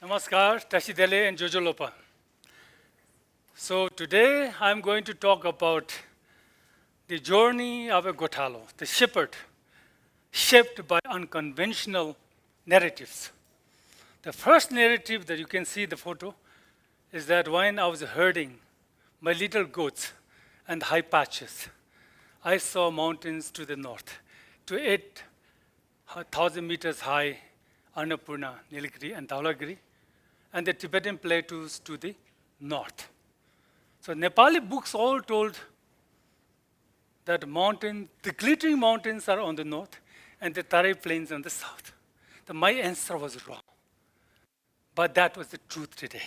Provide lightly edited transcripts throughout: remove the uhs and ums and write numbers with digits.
Namaskar, Tashidele and Jojolopa. So today I'm going to talk about the journey of a Gotalo, the shepherd, shaped by unconventional narratives. The first narrative that you can see the photo is that when I was herding my little goats and high patches, I saw mountains to the north, to 8,000 meters high Annapurna, Nilgiri, and Dhaulagiri, and the Tibetan plateaus to the north. So Nepali books all told that the glittering mountains are on the north and the Tarai plains on the south. My answer was wrong. But that was the truth today.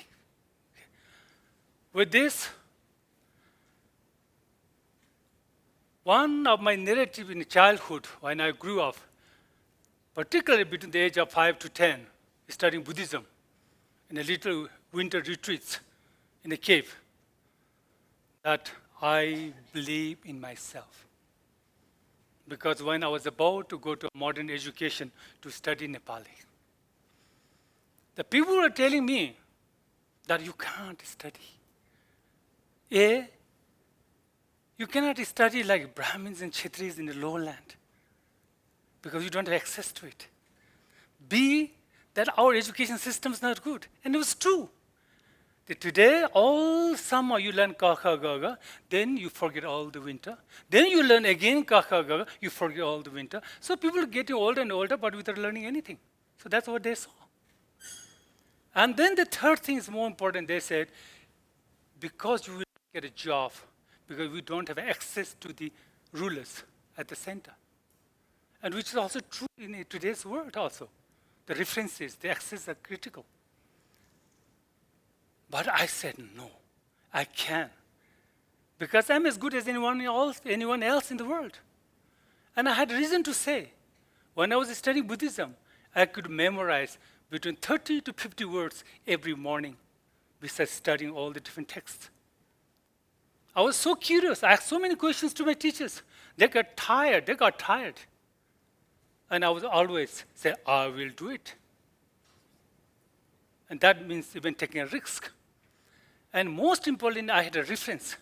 With this, one of my narrative in childhood, when I grew up, particularly between the age of 5 to 10, studying Buddhism in a little winter retreats in a cave, that I believe in myself. Because when I was about to go to modern education to study Nepali, the people were telling me that you can't study. A, you cannot study like Brahmins and Kshatris in the lowland because you don't have access to it. B, that our education system is not good. And it was true. That today, all summer you learn Kakha Gaga, then you forget all the winter. Then you learn again Kakha Gaga, you forget all the winter. So people are getting older and older, but without learning anything. So that's what they saw. And then the third thing is more important. They said, because you will get a job, because we don't have access to the rulers at the center. And which is also true in today's world also. The references, the access are critical. But I said, no, I can. Because I'm as good as anyone else in the world. And I had reason to say, when I was studying Buddhism, I could memorize between 30 to 50 words every morning besides studying all the different texts. I was so curious. I asked so many questions to my teachers. They got tired. And I would always say, I will do it. And that means even taking a risk. And most importantly, I had a reference.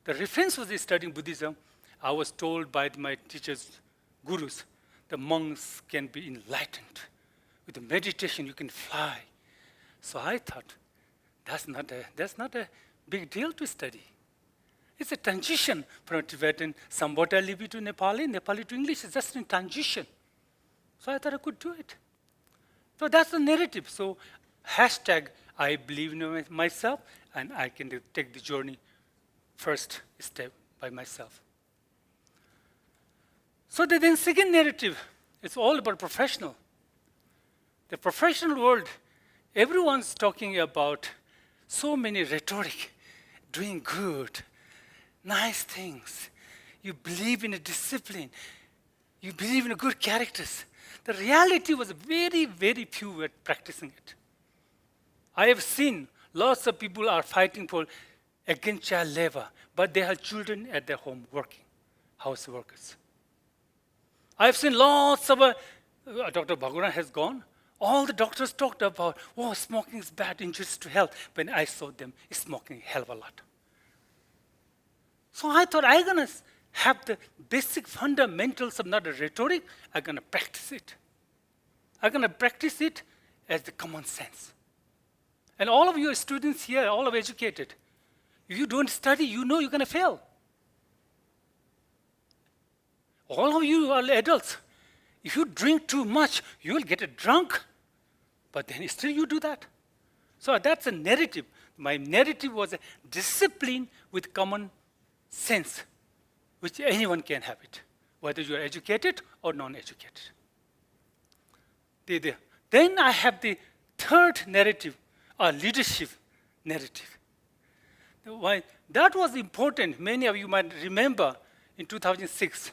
The reference was studying Buddhism. I was told by my teachers, gurus, the monks can be enlightened. With the meditation, you can fly. So I thought, that's not a big deal to study. It's a transition from Tibetan, Sambhota Lipi to Nepali, Nepali to English. It's just a transition. So I thought I could do it. So that's the narrative. So hashtag, I believe in myself, and I can take the journey first step by myself. So the then second narrative, it's all about professional. The professional world, everyone's talking about so many rhetoric, doing good, nice things. You believe in a discipline. You believe in good characters. The reality was very, very few were practicing it. I have seen lots of people are fighting against child labor, but they have children at their home working, house workers. I have seen lots of, Dr. Bhagwan has gone. All the doctors talked about, smoking is bad, injurious to health. When I saw them, smoking a hell of a lot. So I thought I'm going to have the basic fundamentals of not a rhetoric, I'm going to practice it. I'm going to practice it as the common sense. And all of you students here, all of educated, if you don't study, you know you're going to fail. All of you are adults. If you drink too much, you will get drunk. But then still you do that. So that's a narrative. My narrative was a discipline with common sense, which anyone can have it, whether you are educated or non-educated. Then I have the third narrative, a leadership narrative. That was important. Many of you might remember in 2006,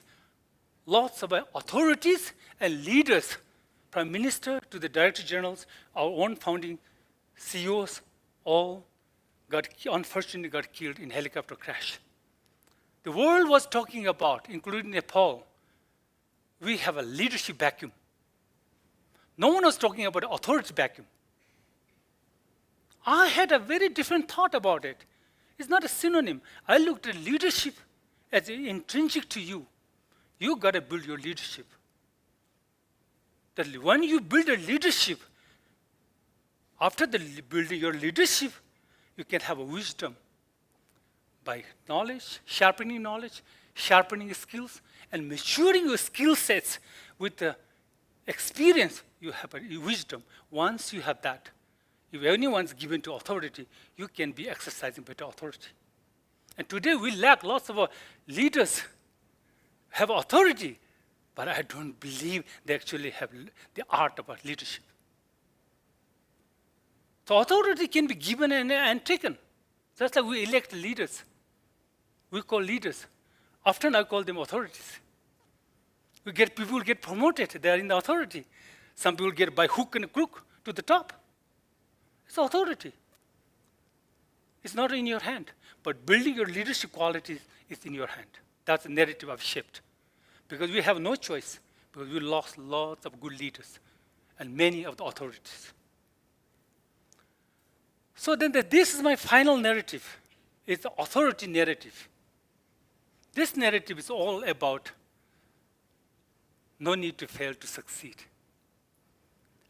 lots of authorities and leaders, Prime Minister to the Director Generals, our own founding CEOs, all unfortunately got killed in helicopter crash. The world was talking about, including Nepal, we have a leadership vacuum. No one was talking about authority vacuum. I had a very different thought about it. It's not a synonym. I looked at leadership as intrinsic to you. You got to build your leadership. That when you build a leadership, after building your leadership, you can have a wisdom by knowledge, sharpening skills, and maturing your skill sets with the experience. You have a wisdom. Once you have that, if anyone's given to authority, you can be exercising better authority. And today we lack lots of leaders have authority, but I don't believe they actually have the art of leadership. So authority can be given and taken. Just like we elect leaders. We call leaders. Often I call them authorities. People get promoted, they are in the authority. Some people get by hook and crook to the top. It's authority. It's not in your hand. But building your leadership qualities is in your hand. That's the narrative I've shaped. Because we have no choice, because we lost lots of good leaders and many of the authorities. So then this is my final narrative. It's the authority narrative. This narrative is all about no need to fail to succeed.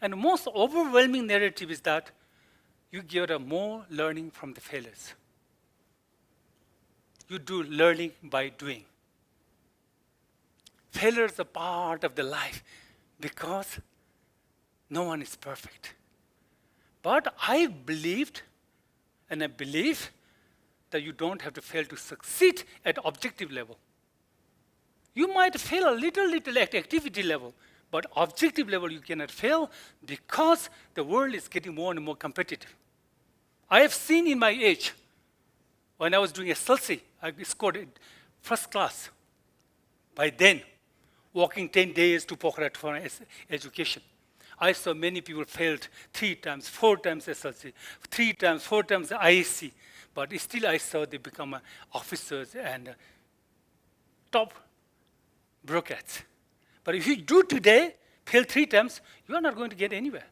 And the most overwhelming narrative is that you get more learning from the failures. You do learning by doing. Failure is a part of the life because no one is perfect. But I believed, and I believe, that you don't have to fail to succeed at objective level. You might fail a little at activity level, but objective level you cannot fail because the world is getting more and more competitive. I have seen in my age, when I was doing SLC, I scored first class. By then, walking 10 days to Pokhara for education. I saw many people failed 3 times, 4 times SLC, 3 times, 4 times ISC, but still I saw they become officers and top bureaucrats. But if you do today, fail 3 times, you are not going to get anywhere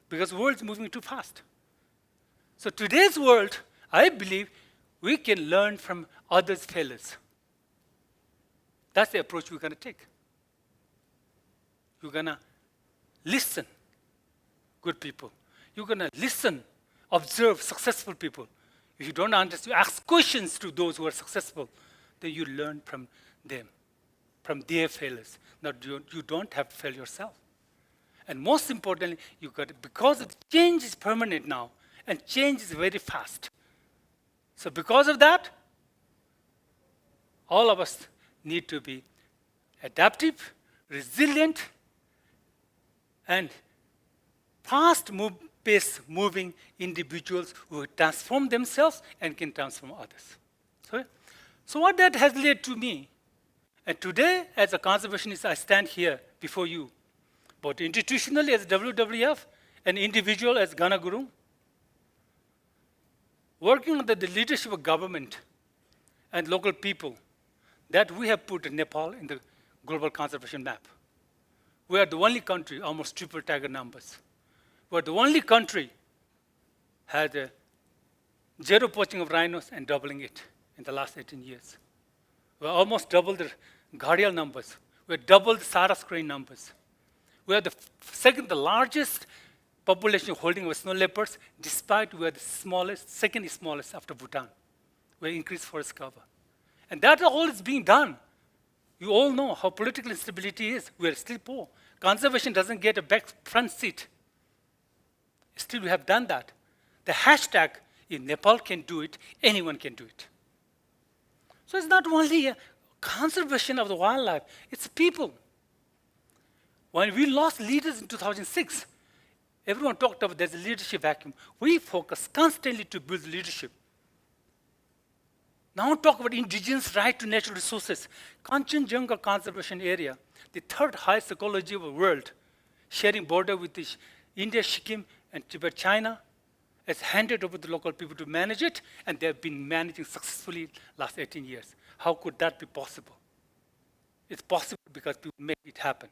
because the world is moving too fast. So today's world, I believe, we can learn from others' failures. That's the approach we're going to take. You're going to listen, good people. You're going to listen, observe successful people. If you don't understand, you ask questions to those who are successful, then you learn from them, from their failures. Now, you don't have to fail yourself. And most importantly, because the change is permanent now, and change is very fast. So because of that, all of us need to be adaptive, resilient, and fast-paced moving individuals who transform themselves and can transform others. So what that has led to me, and today as a conservationist, I stand here before you, both institutionally as WWF and individual as Ghana Gurung, working under the leadership of government and local people, that we have put Nepal in the global conservation map. We are the only country, almost triple tiger numbers. We are the only country had a zero poaching of rhinos and doubling it in the last 18 years. We almost doubled the gharial numbers. We doubled the Saras crane numbers. We are the second largest population holding of snow leopards, despite we are the second smallest after Bhutan. We increased forest cover. And that all is being done. You all know how political instability is. We are still poor. Conservation doesn't get a front seat. Still, we have done that. The hashtag, if Nepal can do it, anyone can do it. So it's not only a conservation of the wildlife, it's people. When we lost leaders in 2006, everyone talked about there's a leadership vacuum. We focus constantly to build leadership. Now talk about indigenous right to natural resources. Kanchenjunga Conservation Area, the third highest ecology of the world, sharing border with India, Sikkim, and Tibet, China, has handed over to the local people to manage it, and they have been managing successfully last 18 years. How could that be possible? It's possible because people make it happen.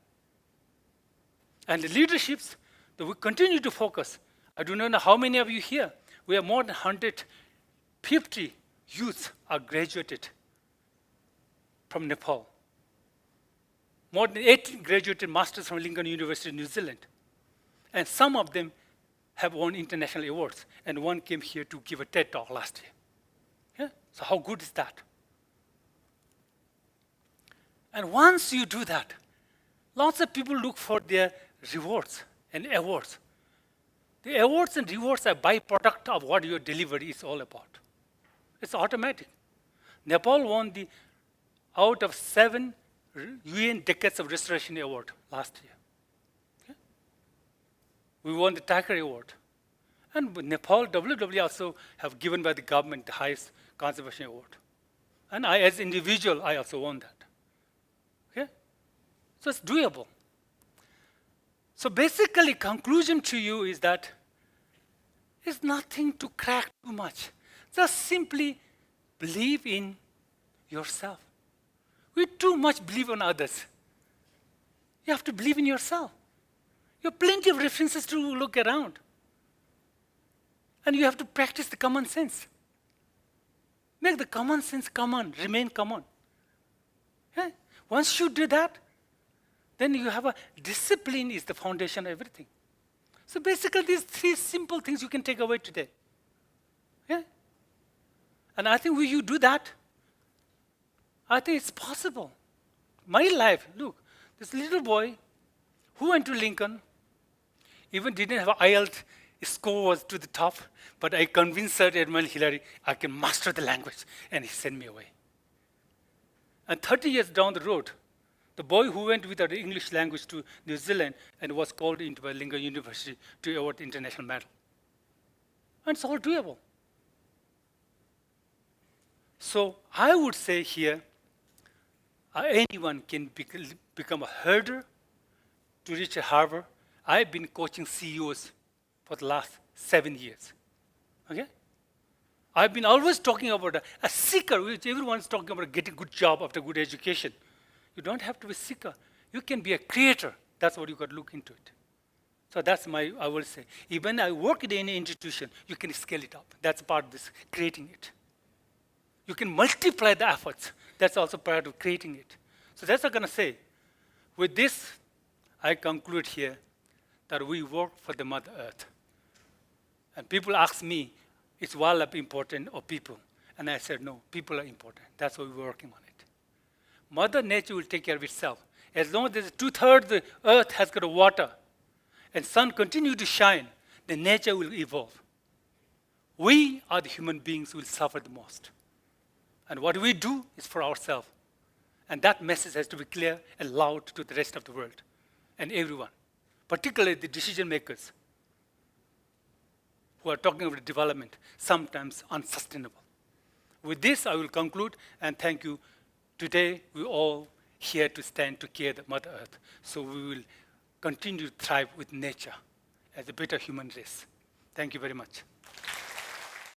And the leaderships that we continue to focus, I do not know how many of you here. We have more than 150 youths are graduated from Nepal. More than 8 graduated masters from Lincoln University, New Zealand. And some of them have won international awards. And one came here to give a TED talk last year. Yeah? So how good is that? And once you do that, lots of people look for their rewards and awards. The awards and rewards are byproduct of what your delivery is all about. It's automatic. Nepal won the out of 7 UN Decades of Restoration Award last year. Okay? We won the Tiger Award. And Nepal, WW also have given by the government the highest conservation award. And I, as an individual, I also won that. Okay? So it's doable. So basically, conclusion to you is that it's nothing to crack too much. Just simply believe in yourself. We too much believe on others. You have to believe in yourself. You have plenty of references to look around. And you have to practice the common sense. Make the common sense common, remain common. Yeah? Once you do that, then you have a discipline is the foundation of everything. So basically, these 3 simple things you can take away today. Yeah? And I think when you do that, I think it's possible. My life, look, this little boy who went to Lincoln, even didn't have an IELTS, his score was to the top, but I convinced Sir Edmund Hillary, I can master the language, and he sent me away. And 30 years down the road, the boy who went with the English language to New Zealand and was called into by Lincoln University to award the international medal. And it's all doable. So I would say here, anyone can become a herder to reach a harbor. I've been coaching CEOs for the last 7 years. Okay? I've been always talking about a seeker, which everyone's talking about getting a good job after good education. You don't have to be a seeker. You can be a creator. That's what you got to look into it. So that's I will say. Even I work in any institution, you can scale it up. That's part of this, creating it. You can multiply the efforts. That's also part of creating it. So that's what I'm going to say. With this, I conclude here that we work for the Mother Earth. And people ask me, is wildlife important or people? And I said, no, people are important. That's why we're working on it. Mother Nature will take care of itself. As long as there's 2/3 the earth has got water and sun continue to shine, then nature will evolve. We are the human beings who will suffer the most. And what we do is for ourselves. And that message has to be clear and loud to the rest of the world and everyone, particularly the decision makers who are talking about development, sometimes unsustainable. With this, I will conclude and thank you. Today, we're all here to stand to care the Mother Earth. So we will continue to thrive with nature as a better human race. Thank you very much.